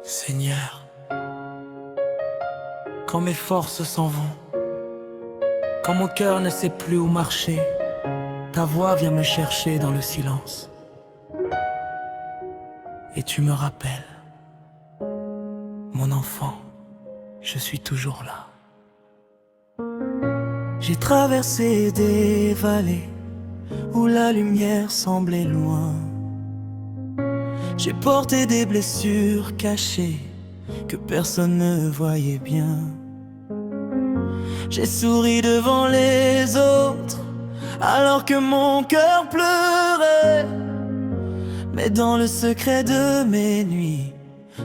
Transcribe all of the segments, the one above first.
Seigneur, quand mes forces s'en vont, quand mon cœur ne sait plus où marcher, ta voix vient me chercher dans le silence. Et tu me rappelles, mon enfant, je suis toujours là. J'ai traversé des vallées où la lumière semblait loin. J'ai porté des blessures cachées que personne ne voyait bien. J'ai souri devant les autres alors que mon cœur pleurait. Mais dans le secret de mes nuits,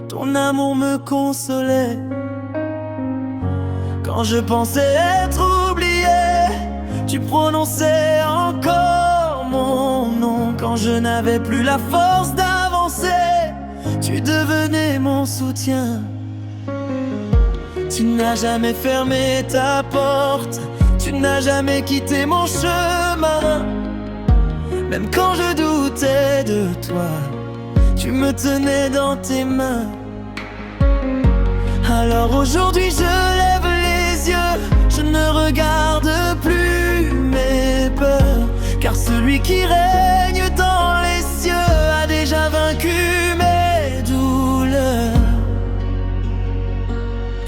ton amour me consolait. Quand je pensais être oublié, tu prononçais encore mon nom. Quand je n'avais plus la force d'avancer, tu devenais mon soutien. Tu n'as jamais fermé ta porte, tu n'as jamais quitté mon chemin. Même quand je doutais de toi, tu me tenais dans tes mains. Alors aujourd'hui je lève les yeux, je ne regarde plus mes peurs, car celui qui règne dans les cieux a déjà vaincu mes douleurs.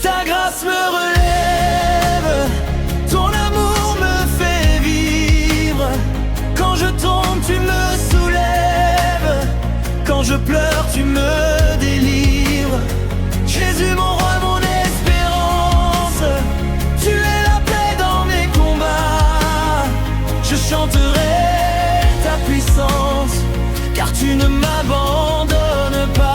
Ta grâce me relève, ton amour me fait vivre. Quand je tombe, tu me soulèves. Quand je pleure, tu me délivres. Jésus, mon roi, mon espérance, tu es la paix dans mes combats. Je chanterai ta puissance, car tu ne m'abandonnes pas.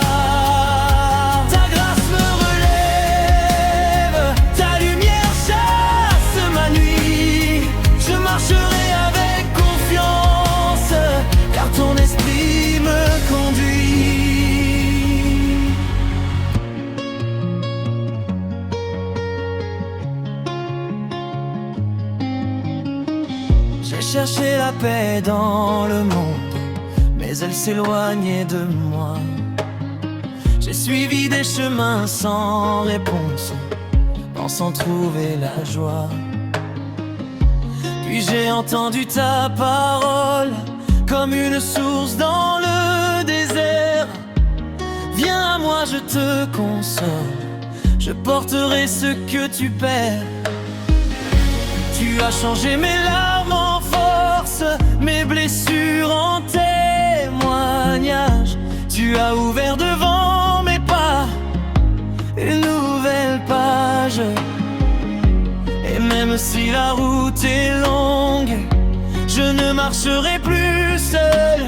J'ai cherché la paix dans le monde, mais elle s'éloignait de moi. J'ai suivi des chemins sans réponse, pensant trouver la joie. Puis j'ai entendu ta parole comme une source dans le désert. Viens à moi, je te console, je porterai ce que tu perds. Tu as changé mes larmes en force, mes blessures en témoignage. Tu as ouvert devant mes pas une nouvelle page. Et même si la route est longue, je ne marcherai plus seul,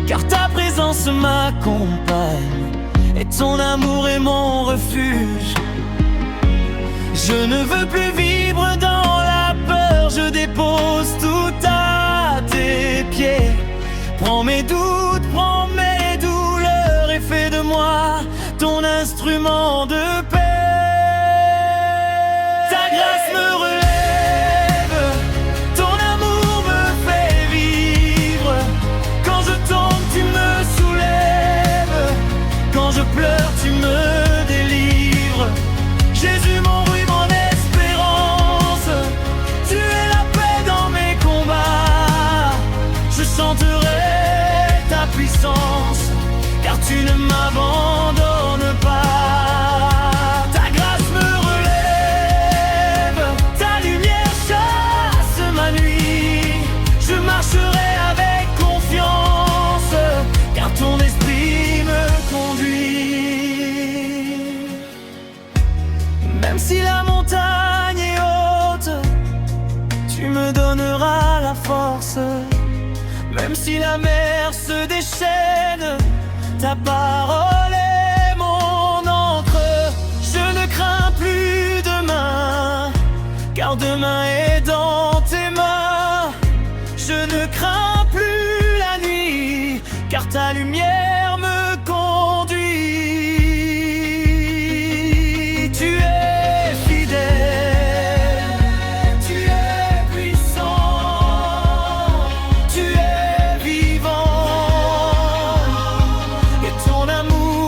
car ta présence m'accompagne et ton amour est mon refuge. Je ne veux plus vivre dans la peur, je dépose tout à tes pieds. Prends mes doutes, prends mes douleurs et fais de moi ton instrument de paix. Ta grâce me relève, ton amour me fait vivre. Quand je tombe, tu me soulèves. Quand je pleure, tu me délivres. Jésus, mon roi, mon espérance, tu es la paix dans mes combats. Je chanterai ta puissance, car tu ne m'abandonnes pas. Ta grâce me relève, ta lumière chasse ma nuit. Je marcherai avec confiance, car ton esprit me conduit. Même si la montagne est haute, tu me donneras la force. Même si la mer se déchaîne, ta parole est mon encre. Je ne crains plus demain, car demain est dans tes mains. Je ne crains plus la nuit, car ta lumière me conduit. Tu es fidèle, tu es puissant, tu es vivant, et ton amour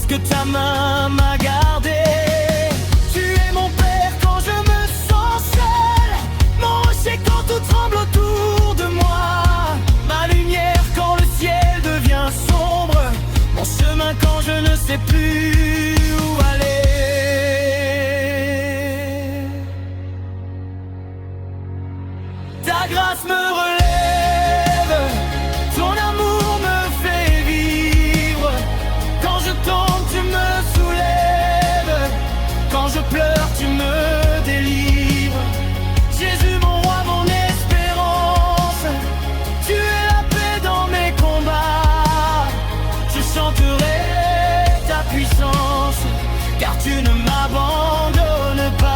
parce que ta main m'a gardé. Tu es mon père quand je me sens seul, mon rocher quand tout tremble autour de moi, ma lumière quand le ciel devient sombre, mon chemin quand je ne sais plus où aller. Ta grâce me relève, ton amour me fait vivre. Quand je tombe, tu me soulèves, quand je pleure, tu me délivres. Jésus, mon roi, mon espérance, tu es la paix dans mes combats. Je chanterai ta puissance, car tu ne m'abandonnes pas.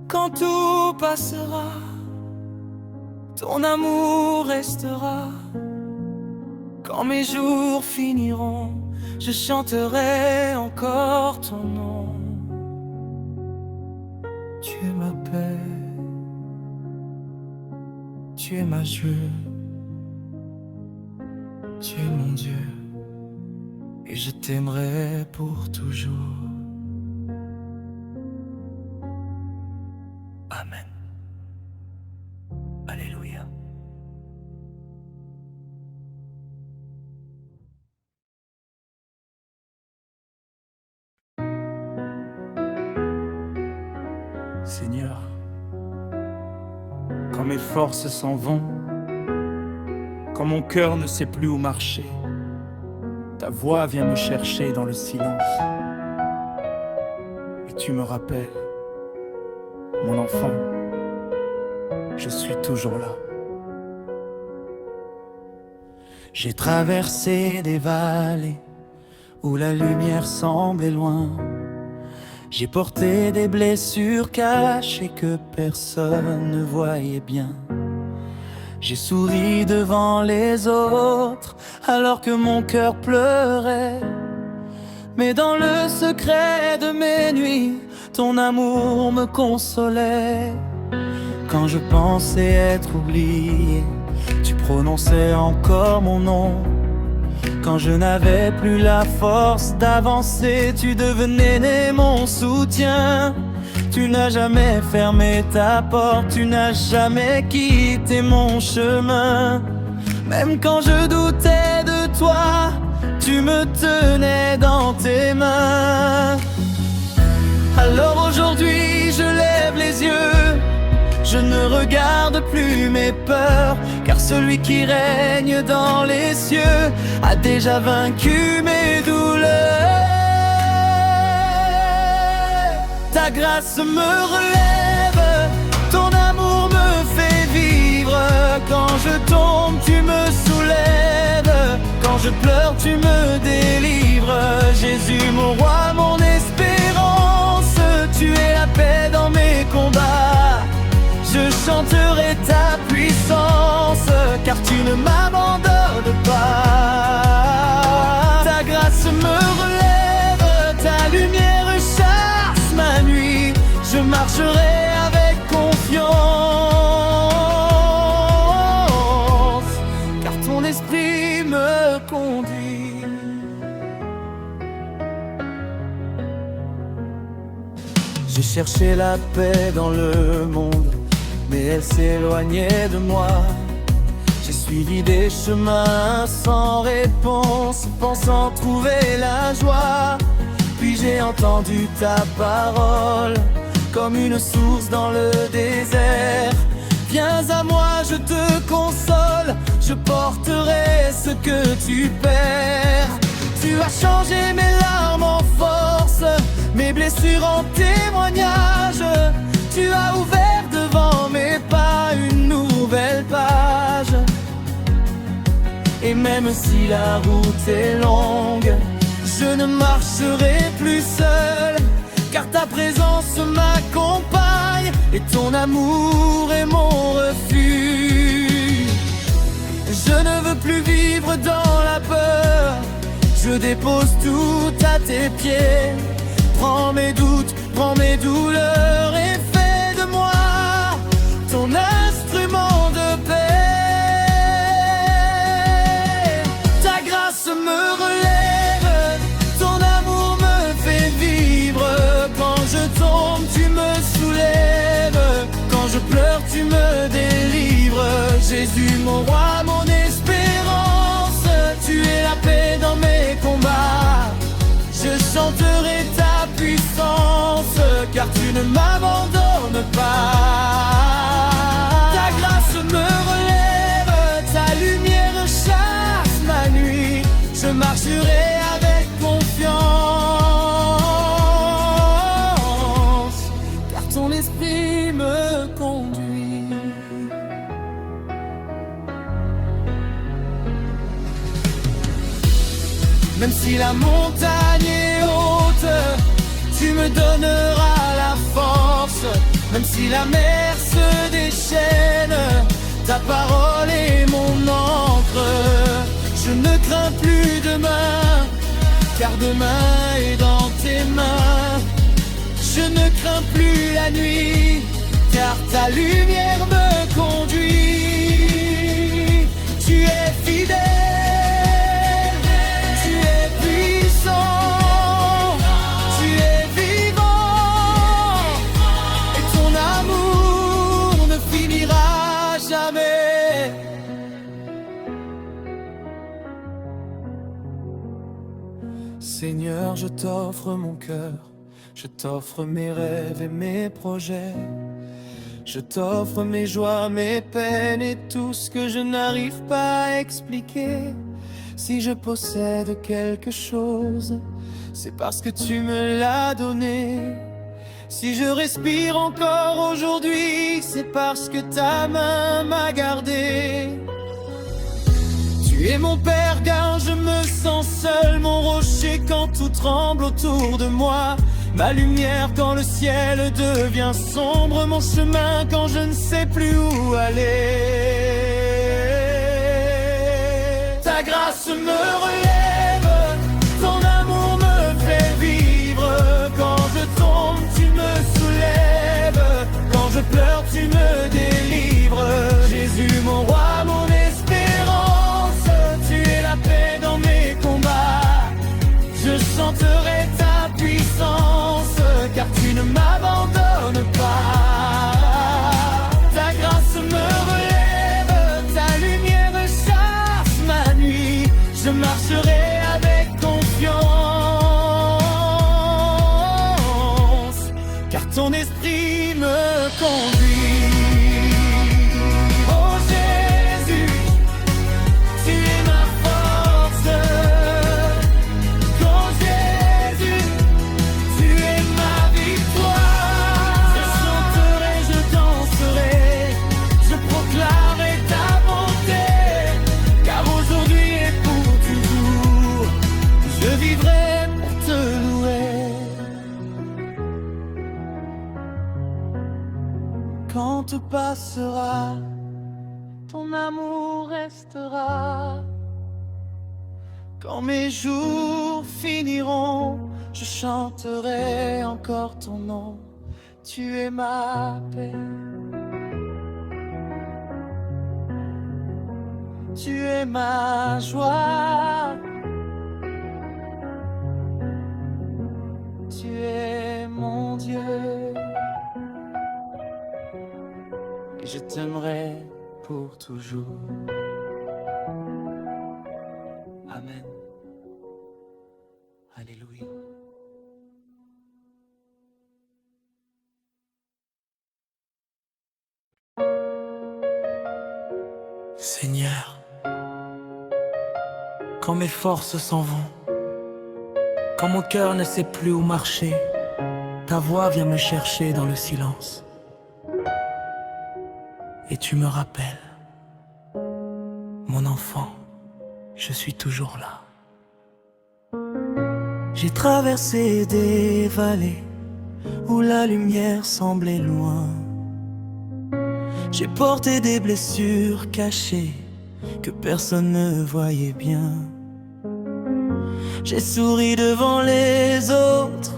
Quand tout passera, ton amour restera. Quand mes jours finiront, je chanterai encore ton nom. Tu es ma paix, tu es ma joie, tu es mon Dieu, et je t'aimerai pour toujours. Amen. Alléluia. Seigneur, quand mes forces s'en vont, quand mon cœur ne sait plus où marcher, ta voix vient me chercher dans le silence. Et tu me rappelles, mon enfant, je suis toujours là. J'ai traversé des vallées où la lumière semblait loin. J'ai porté des blessures cachées que personne ne voyait bien. J'ai souri devant les autres alors que mon cœur pleurait. Mais dans le secret de mes nuits, ton amour me consolait. Quand je pensais être oublié, tu prononçais encore mon nom. Quand je n'avais plus la force d'avancer, tu devenais mon soutien. Tu n'as jamais fermé ta porte, tu n'as jamais quitté mon chemin. Même quand je doutais de toi, tu me tenais dans tes mains. Alors aujourd'hui je lève les yeux, je ne regarde plus mes peurs, car celui qui règne dans les cieux a déjà vaincu mes douleurs. Ta grâce me relève, ton amour me fait vivre. Quand je tombe, tu me soulèves, quand je pleure, tu me délivres. Jésus, mon roi, mon espérance, tu es la paix dans mes combats. Je chanterai ta puissance, car tu ne m'abandonnes pas. Ta grâce me relève, ta lumière chasse ma nuit. Je marcherai avec confiance, car ton esprit me conduit. J'ai cherché la paix dans le monde, mais elle s'éloignait de moi. J'ai suivi des chemins sans réponse, pensant trouver la joie. Puis j'ai entendu ta parole, comme une source dans le désert. Viens à moi, je te console, je porterai ce que tu perds. Tu as changé mes larmes en force, mes blessures en témoignage. Tu as ouvert devant mes pas une nouvelle page. Et même si la route est longue, je ne marcherai plus seul, car ta présence m'accompagne et ton amour est mon refuge. Je ne veux plus vivre dans la peur, je dépose tout à tes pieds. Prends mes doutes, prends mes douleurs et fais de moi ton instrument de paix. Ta grâce me relève, ton amour me fait vivre. Quand je tombe, tu me soulèves. Quand je pleure, tu me délivres. Jésus, mon roi, mon espérance, tu es la paix dans mes combats. Je chanterai ta puissance, car tu ne m'abandonnes pas. Ta grâce me relève, ta lumière chasse ma nuit. Je marcherai avec confiance, car ton esprit me conduit. Même si la montagne est haute, tu me donneras la force. Même si la mer se déchaîne, ta parole est mon encre. Je ne crains plus demain, car demain est dans tes mains. Je ne crains plus la nuit, car ta lumière me conduit. Tu es fidèle, Seigneur, je t'offre mon cœur, je t'offre mes rêves et mes projets. Je t'offre mes joies, mes peines et tout ce que je n'arrive pas à expliquer. Si je possède quelque chose, c'est parce que tu me l'as donné. Si je respire encore aujourd'hui, c'est parce que ta main m'a gardé. Tu es mon père quand je me sens seul, mon rocher quand tout tremble autour de moi, ma lumière quand le ciel devient sombre, mon chemin quand je ne sais plus où aller. Ta grâce me relève, ton amour me fait vivre. Quand je tombe, tu me soulèves. Quand je pleure, tu me délivres. Jésus, mon roi, mon espérance, tu es la paix dans mes combats. Je chanterai ta puissance, car tu ne m'abandonnes pas. Ta grâce me relève, ta lumière chasse ma nuit. Je marcherai avec confiance, car ton esprit me conduit. Quand tout passera, ton amour restera. Quand mes jours finiront, je chanterai encore ton nom. Tu es ma paix, tu es ma joie, tu es mon Dieu. Et je t'aimerai pour toujours. Amen. Alléluia. Seigneur, quand mes forces s'en vont, Quand mon cœur ne sait plus où marcher, ta voix vient me chercher dans le silence. Et tu me rappelles, mon enfant, je suis toujours là. J'ai traversé des vallées où la lumière semblait loin. J'ai porté des blessures cachées que personne ne voyait bien. J'ai souri devant les autres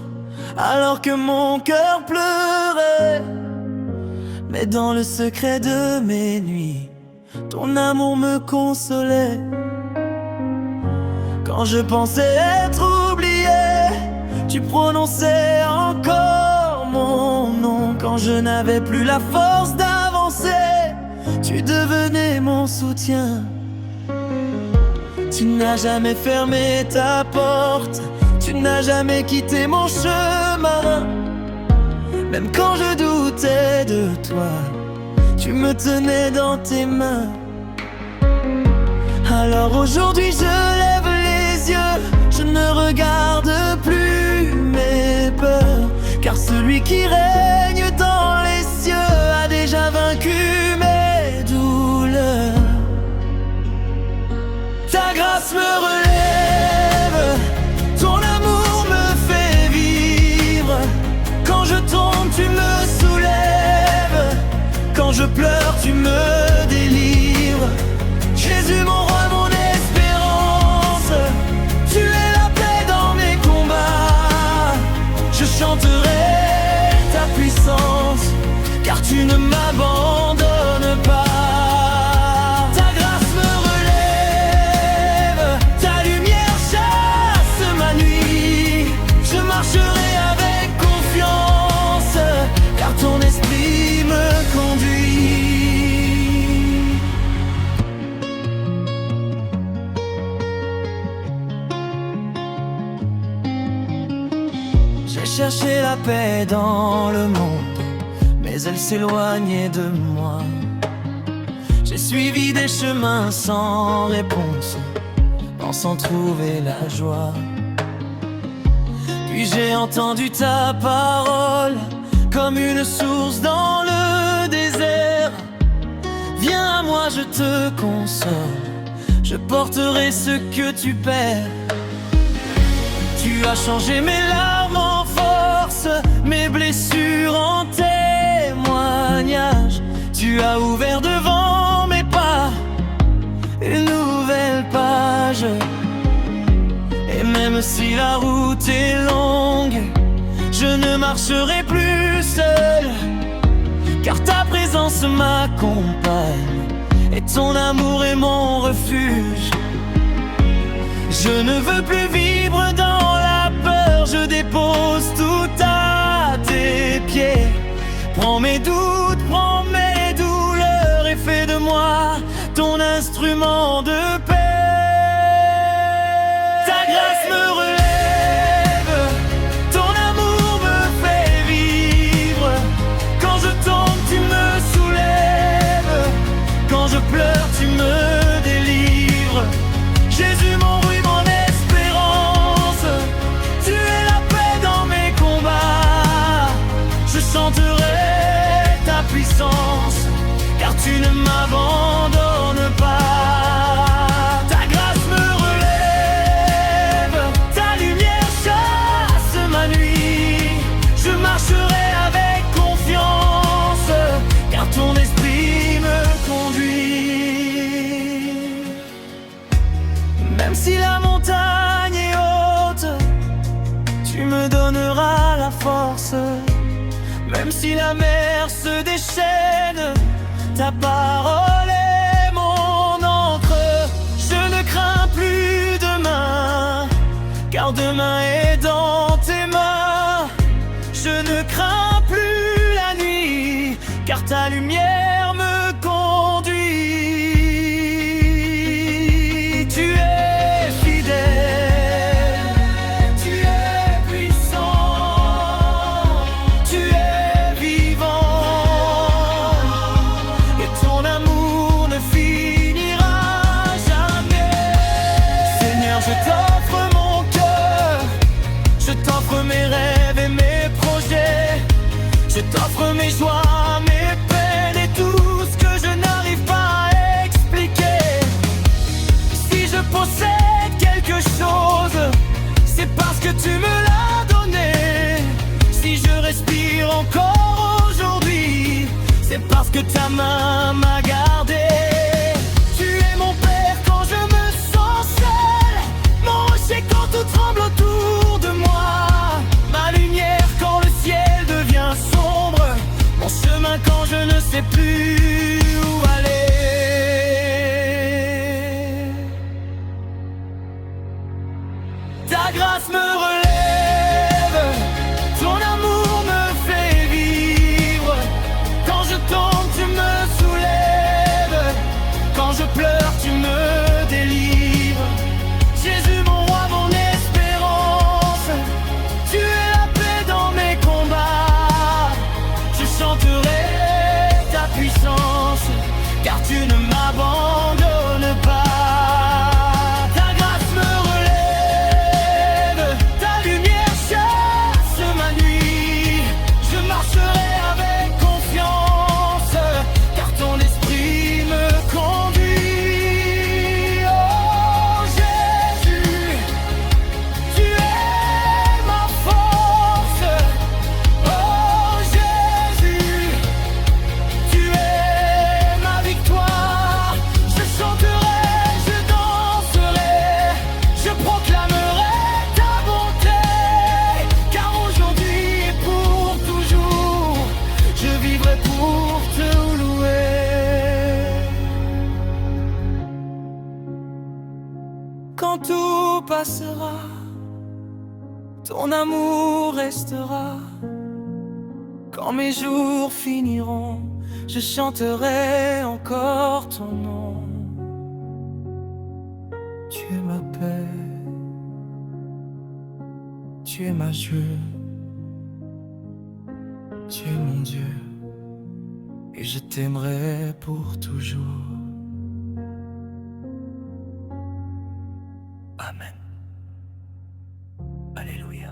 alors que mon cœur pleurait. Mais dans le secret de mes nuits, ton amour me consolait. Quand je pensais être oublié, tu prononçais encore mon nom. Quand je n'avais plus la force d'avancer, tu devenais mon soutien. Tu n'as jamais fermé ta porte, tu n'as jamais quitté mon chemin. Même quand je doutais de toi, tu me tenais dans tes mains. Alors aujourd'hui je lève les yeux, je ne regarde plus mes peurs, car celui qui règne dans les cieux a déjà vaincu mes douleurs. Ta grâce me relève, ton amour me fait vivre. Quand je tombe, tu me soulèves. Quand je pleure, tu me délivres. Jésus, mon roi, mon espérance, tu es la paix dans mes combats. Je chanterai ta puissance, car tu ne m'abandonnes pas. Ton esprit me conduit. J'ai cherché la paix dans le monde, mais elle s'éloignait de moi. J'ai suivi des chemins sans réponse, pensant trouver la joie. Puis j'ai entendu ta parole comme une source dans le désert. Viens à moi, je te console, je porterai ce que tu perds. Tu as changé mes larmes en force, mes blessures en témoignage. Tu as ouvert devant mes pas une nouvelle page. Et même si la route est longue, je ne marcherai plus seul, car ta présence m'accompagne et ton amour est mon refuge. Je ne veux plus vivre dans la peur, je dépose tout à tes pieds. Prends mes doutes, prends mes douleurs et fais de moi ton instrument de paix. Ta grâce me relève, je pleure, tu me délivres. Jésus, mon roi, mon espérance, tu es la paix dans mes combats. Je chanterai ta puissance, car tu ne m'abandonnes pas. Ta grâce me relève, ta lumière chasse ma nuit. Je marcherai avec confiance, car ton esprit me conduit. Même si la montagne est haute, tu me donneras la force. Même si la mer se déchaîne, ta parole est mon encre. Je ne crains plus demain, car demain est dans tes mains. Je ne crains plus la nuit, car ta lumière me conduit. Tu es fidèle, tu es puissant, tu es vivant, et ton amour ne finira jamais. Seigneur, je t'offre mon cœur, mes joies, mes peines et tout ce que je n'arrive pas à expliquer. Si je possède quelque chose, c'est parce que tu me l'as donné. Si je respire encore aujourd'hui, c'est parce que ta main m'a gardé. Tu es mon père quand je me sens seul, mon rocher quand tout tremble autour de moi, ma lumière quand le ciel devient sombre, mon chemin quand je ne sais plus où aller. Ta grâce me relève, ton amour me fait vivre. Quand je tombe, tu me soulèves. Quand je pleure, tu me délivres. Jésus, mon roi, mon espérance, tu es la paix dans mes combats. Je chanterai ta puissance, car tu ne m'abandonnes pas. Ta grâce me relève, ta lumière chasse ma nuit. Je marcherai avec confiance, car ton esprit me conduit. Oh Jésus, tu es ma force. Oh Jésus, tu es ma victoire. Je chanterai, je danserai, je proclamerai ta bonté, car aujourd'hui et pour toujours, je vivrai pour te louer. Quand tout passera, ton amour restera. Quand mes jours finiront, je chanterai encore ton nom. Tu es ma paix, tu es ma joie, tu es mon Dieu, et je t'aimerai pour toujours. Amen. Alléluia.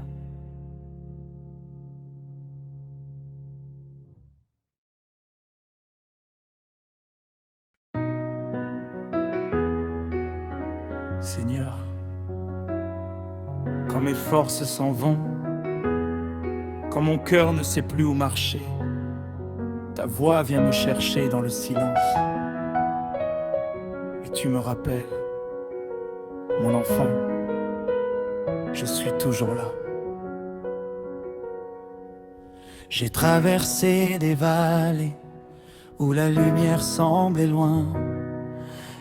Seigneur, quand mes forces s'en vont, quand mon cœur ne sait plus où marcher, ta voix vient me chercher dans le silence. Et tu me rappelles, mon enfant, je suis toujours là. J'ai traversé des vallées où la lumière semblait loin.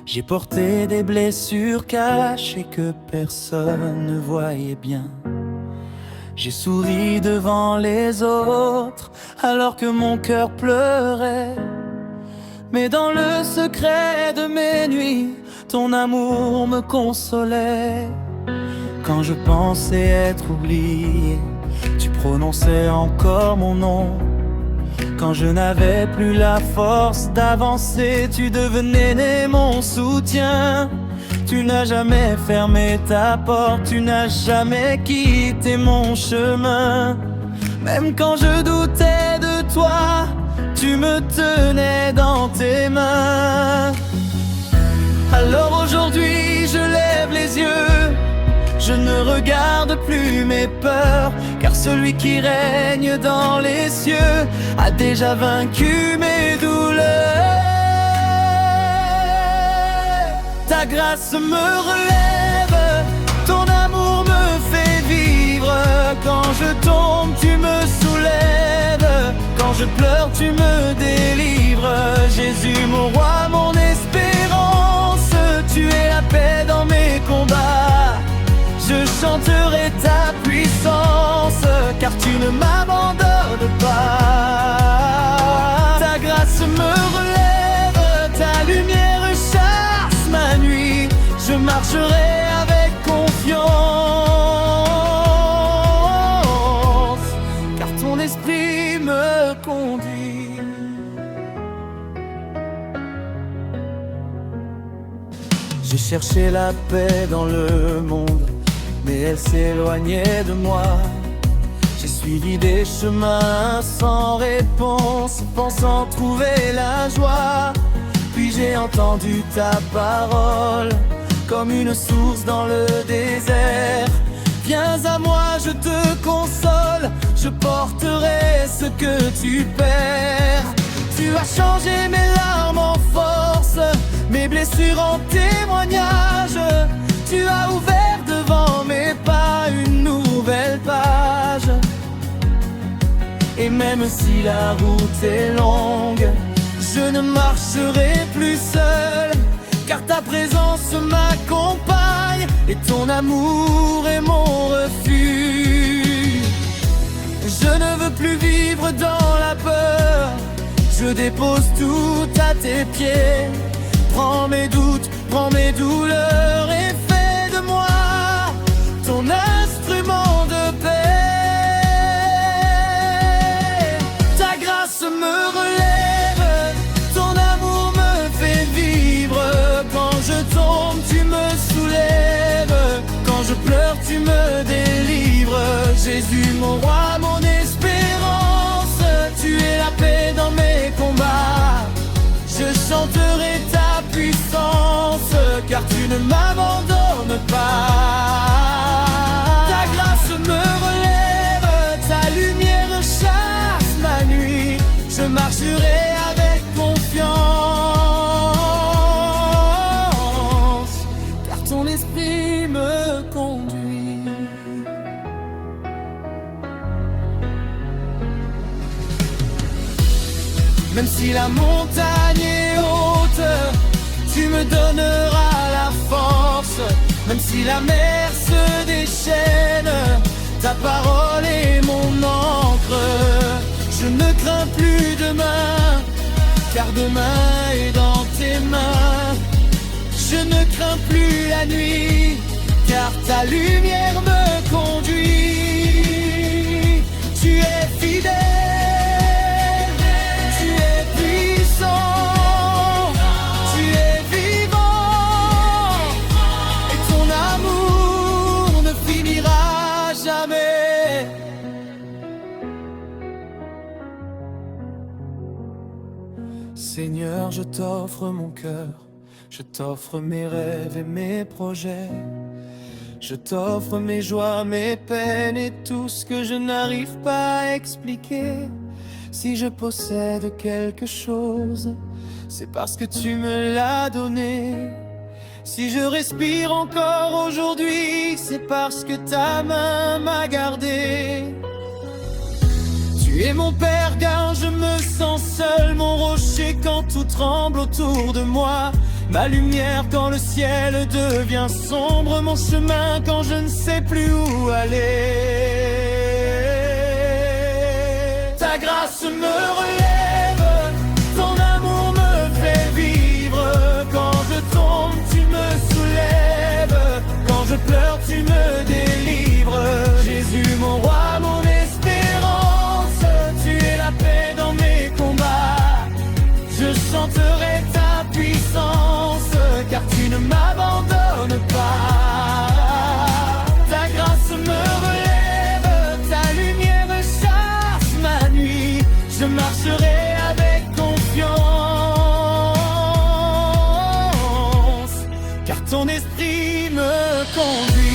J'ai porté des blessures cachées que personne ne voyait bien. J'ai souri devant les autres alors que mon cœur pleurait. Mais dans le secret de mes nuits, ton amour me consolait. Quand je pensais être oublié, tu prononçais encore mon nom. Quand je n'avais plus la force d'avancer, tu devenais mon soutien. Tu n'as jamais fermé ta porte, tu n'as jamais quitté mon chemin. Même quand je doutais de toi, tu me tenais dans tes mains. Alors aujourd'hui je lève les yeux, je ne regarde plus mes peurs, car celui qui règne dans les cieux a déjà vaincu mes douleurs. Ta grâce me relève, ton amour me fait vivre. Quand je tombe, tu me soulèves. Quand je pleure, tu me délivres. Jésus, mon roi, mon espérance, tu es la paix dans mes combats. Je chanterai ta puissance, car tu ne m'abandonnes pas. Ta grâce me relève, ta lumière chasse ma nuit. Je marcherai avec confiance, car ton esprit me conduit. J'ai cherché la paix dans le monde, mais elle s'éloignait de moi. J'ai suivi des chemins sans réponse, pensant trouver la joie. Puis j'ai entendu ta parole, comme une source dans le désert. Viens à moi, je te console, je porterai ce que tu perds. Tu as changé mes larmes en force, mes blessures en témoignage. Tu as ouvert devant mes pas une nouvelle page. Et même si la route est longue, je ne marcherai plus seul, car ta présence m'accompagne et ton amour est mon refuge. Je ne veux plus vivre dans la peur, je dépose tout à tes pieds. Prends mes doutes, prends mes douleurs et fais de moi ton instrument de paix. Ta grâce me relève, ton amour me fait vivre. Quand je tombe, tu me soulèves. Quand je pleure, tu me délivres. Jésus, mon roi, mon espérance, tu es la paix dans mes combats. Je chanterai ta puissance, car tu ne m'abandonnes pas. Ta grâce me relève, ta lumière chasse ma nuit. Je marcherai avec confiance, car ton esprit me conduit. Même si la montagne est haute, tu me donneras la force. Même si la mer se déchaîne, ta parole est mon encre. Je ne crains plus demain, car demain est dans tes mains. Je ne crains plus la nuit, car ta lumière me conduit. Tu es fidèle, Seigneur, je t'offre mon cœur, je t'offre mes rêves et mes projets. Je t'offre mes joies, mes peines et tout ce que je n'arrive pas à expliquer. Si je possède quelque chose, c'est parce que tu me l'as donné. Si je respire encore aujourd'hui, c'est parce que ta main m'a gardé. Tu es mon père quand je me sens seul, mon rocher quand tout tremble autour de moi, ma lumière quand le ciel devient sombre, mon chemin quand je ne sais plus où aller. Ta grâce me relève, ton amour me fait vivre. Quand je tombe, tu me soulèves. Quand je pleure, tu me délivres. Jésus, mon roi, mon espérance, tu es la paix dans mes combats. Je chanterai ta puissance, car tu ne m'abandonnes pas. Ta grâce me relève, ta lumière chasse ma nuit. Je marcherai avec confiance, car ton esprit me conduit.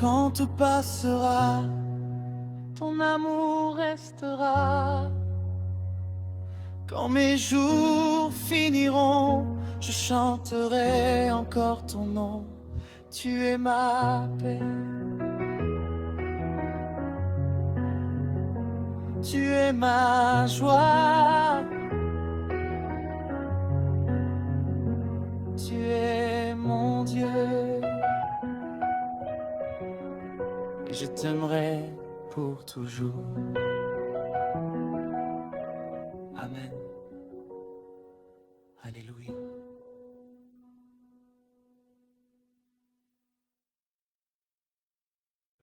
Quand tout passera, ton amour restera. Quand mes jours finiront, je chanterai encore ton nom. Tu es ma paix, tu es ma joie, tu es mon Dieu. Je t'aimerai pour toujours.